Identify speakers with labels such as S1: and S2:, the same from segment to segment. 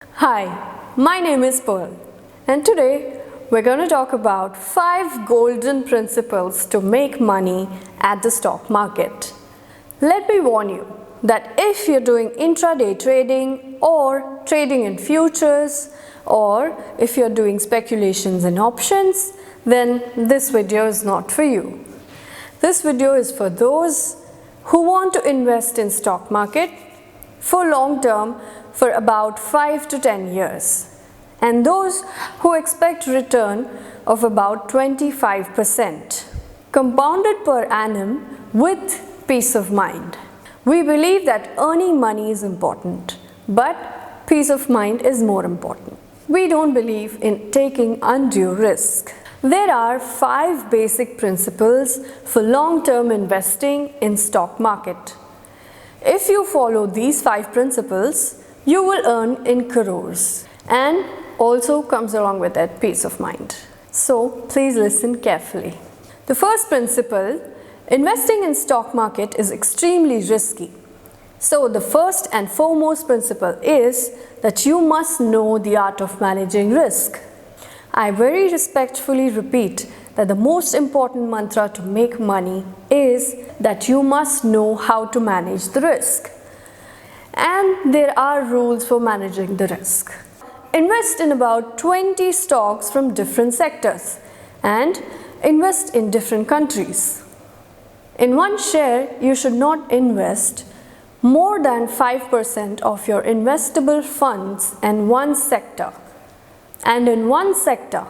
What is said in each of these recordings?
S1: Hi, my name is Pearl, and today we're going to talk about 5 golden principles to make money at the stock market. Let me warn you that if you're doing intraday trading or trading in futures, or if you're doing speculations in options, then this video is not for you. This video is for those who want to invest in stock market for long term for about 5 to 10 years, and those who expect return of about 25% compounded per annum with peace of mind. We believe that earning money is important, but peace of mind is more important. We don't believe in taking undue risk. There are 5 basic principles for long-term investing in stock market. If you follow these 5 principles, you will earn in crores, and also comes along with that peace of mind. So please listen carefully. The first principle, investing in stock market is extremely risky. So the first and foremost principle is that you must know the art of managing risk. I very respectfully repeat that the most important mantra to make money is that you must know how to manage the risk. And there are rules for managing the risk. Invest in about 20 stocks from different sectors and invest in different countries. In one share, you should not invest more than 5% of your investable funds in one sector. And in one sector,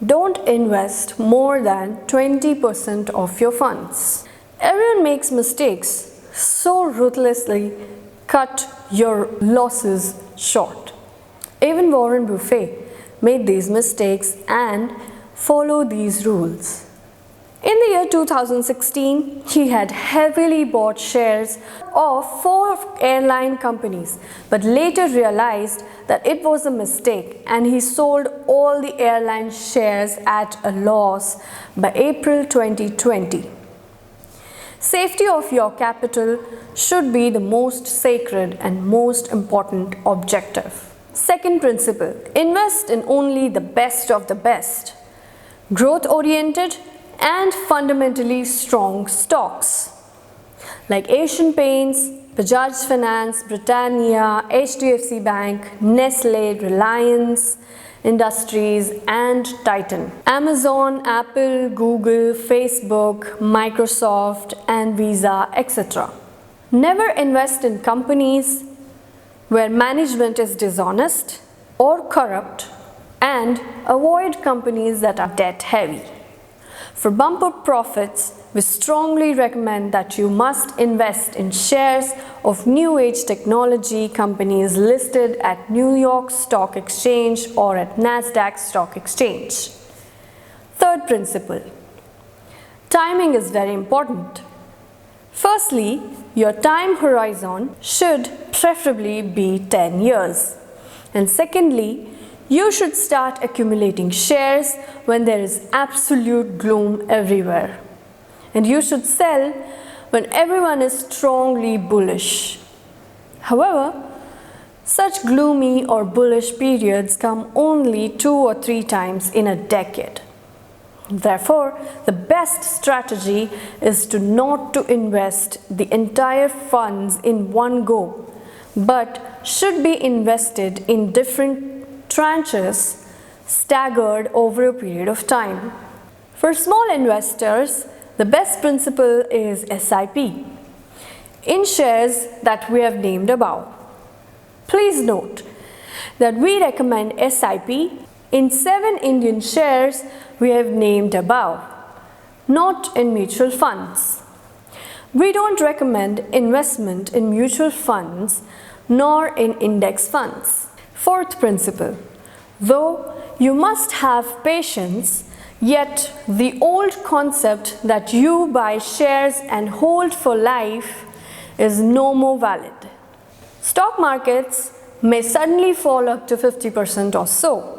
S1: don't invest more than 20% of your funds. Everyone makes mistakes, so ruthlessly cut your losses short. Even Warren Buffett made these mistakes and followed these rules. In the year 2016, he had heavily bought shares of 4 airline companies, but later realized that it was a mistake and he sold all the airline shares at a loss by April 2020. Safety of your capital should be the most sacred and most important objective. Second principle, invest in only the best of the best, growth-oriented and fundamentally strong stocks like Asian Paints, Bajaj Finance, Britannia, HDFC Bank, Nestle, Reliance Industries and Titan, Amazon, Apple, Google, Facebook, Microsoft and Visa, etc. Never invest in companies where management is dishonest or corrupt, and avoid companies that are debt heavy. For bumper profits, we strongly recommend that you must invest in shares of new age technology companies listed at New York Stock Exchange or at Nasdaq Stock Exchange. Third principle, timing is very important. Firstly, your time horizon should preferably be 10 years. And secondly, you should start accumulating shares when there is absolute gloom everywhere. And you should sell when everyone is strongly bullish. However, such gloomy or bullish periods come only 2 or 3 times in a decade. Therefore, the best strategy is not to invest the entire funds in one go, but should be invested in different tranches staggered over a period of time. For small investors, the best principle is SIP in shares that we have named above. Please note that we recommend SIP in 7 Indian shares we have named above, not in mutual funds. We don't recommend investment in mutual funds nor in index funds. Fourth principle, though you must have patience, yet the old concept that you buy shares and hold for life is no more valid. Stock markets may suddenly fall up to 50% or so,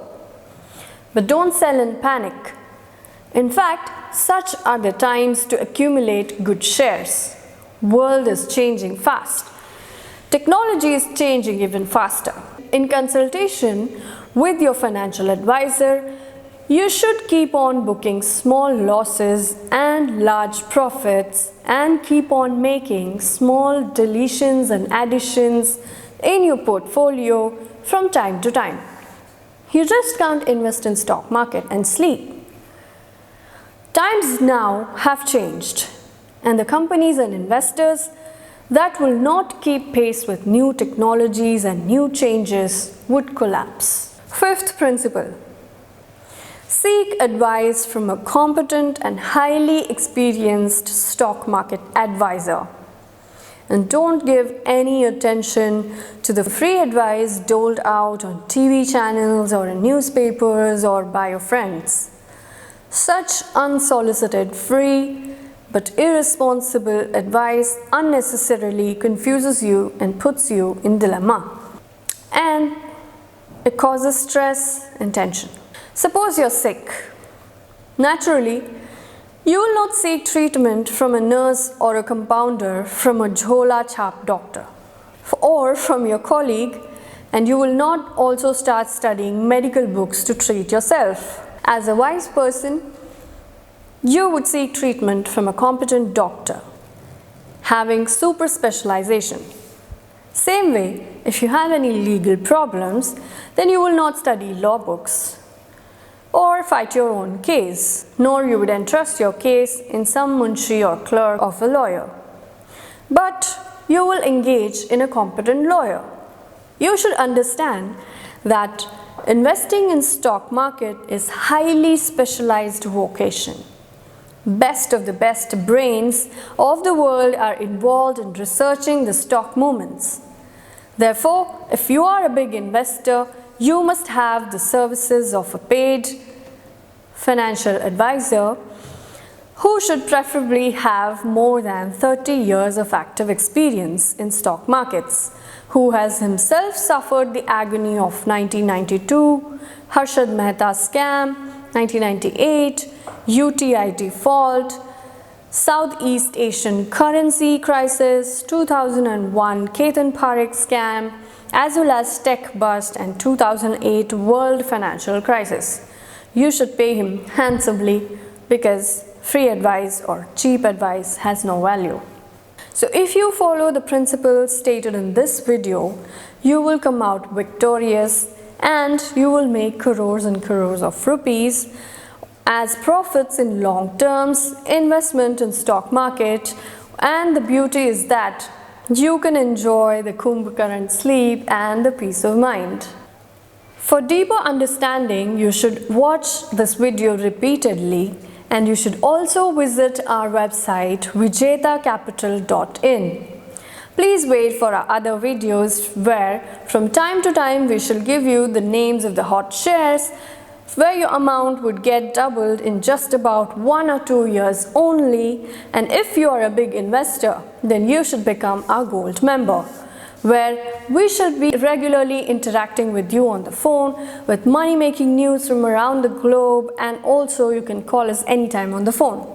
S1: but don't sell in panic. In fact, such are the times to accumulate good shares. World is changing fast. Technology is changing even faster. in consultation with your financial advisor, you should keep on booking small losses and large profits and keep on making small deletions and additions in your portfolio from time to time. You just can't invest in stock market and sleep. Times now have changed, and the companies and investors that will not keep pace with new technologies and new changes would collapse. Fifth principle: seek advice from a competent and highly experienced stock market advisor. And don't give any attention to the free advice doled out on TV channels or in newspapers or by your friends. Such unsolicited, free but irresponsible advice unnecessarily confuses you and puts you in dilemma. And it causes stress and tension. Suppose you're sick. Naturally, you will not seek treatment from a nurse or a compounder from a jhola chap doctor or from your colleague, and you will not also start studying medical books to treat yourself. As a wise person, you would seek treatment from a competent doctor, having super specialization. Same way, if you have any legal problems, then you will not study law books or fight your own case, nor you would entrust your case in some munshi or clerk of a lawyer. But you will engage in a competent lawyer. You should understand that investing in stock market is highly specialized vocation. Best of the best brains of the world are involved in researching the stock movements. Therefore, if you are a big investor, you must have the services of a paid financial advisor who should preferably have more than 30 years of active experience in stock markets, who has himself suffered the agony of 1992, Harshad Mehta scam, 1998, UTI default, Southeast Asian currency crisis, 2001 Ketan Parekh scam, as well as tech bust and 2008 world financial crisis. You should pay him handsomely because free advice or cheap advice has no value. So if you follow the principles stated in this video, you will come out victorious and you will make crores and crores of rupees as profits in long terms, investment in stock market, and the beauty is that you can enjoy the Kumbhakarna sleep and the peace of mind. For deeper understanding, you should watch this video repeatedly, and you should also visit our website vijetacapital.in. Please wait for our other videos where from time to time we shall give you the names of the hot shares where your amount would get doubled in just about 1 or 2 years only, and if you are a big investor, then you should become our gold member, where we shall be regularly interacting with you on the phone with money making news from around the globe, and also you can call us anytime on the phone.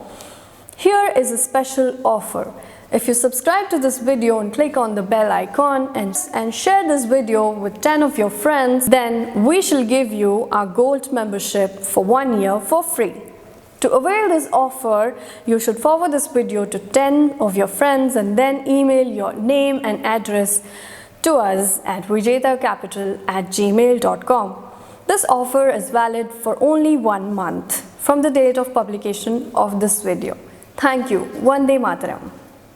S1: Here is a special offer. If you subscribe to this video and click on the bell icon and share this video with 10 of your friends, then we shall give you our gold membership for 1 year for free. To avail this offer, you should forward this video to 10 of your friends and then email your name and address to us at vijetacapital@gmail.com. This offer is valid for only 1 month from the date of publication of this video. Thank you. Vande Mataram.